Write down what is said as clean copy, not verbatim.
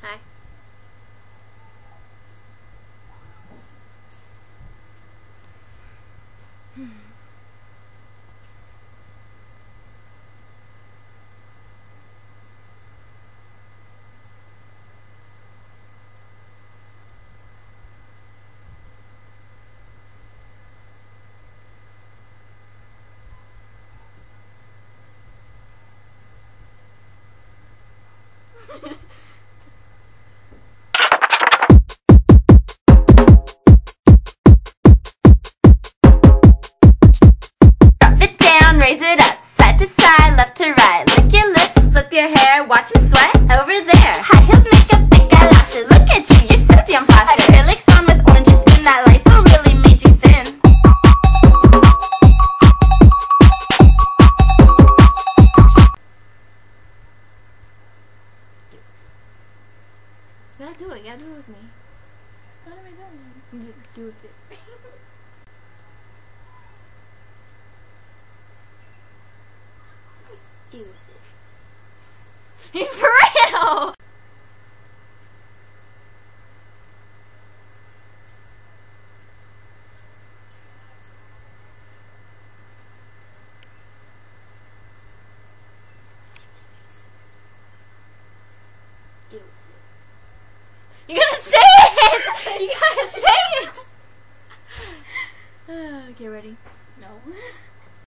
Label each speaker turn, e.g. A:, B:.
A: Hi.
B: Raise it up, side to side, left to right. Lick your lips, flip your hair, watch me sweat over there. High heels, makeup, fake eyelashes. Look at you, you're so damn plastic. Acrylics on with oranges skin, that lipo really made you thin.
A: You gotta do it with me.
B: What am I doing?
A: Do with it. Do with it. For real! Deal with it. You gotta say it! You gotta say it! Okay, ready?
B: No.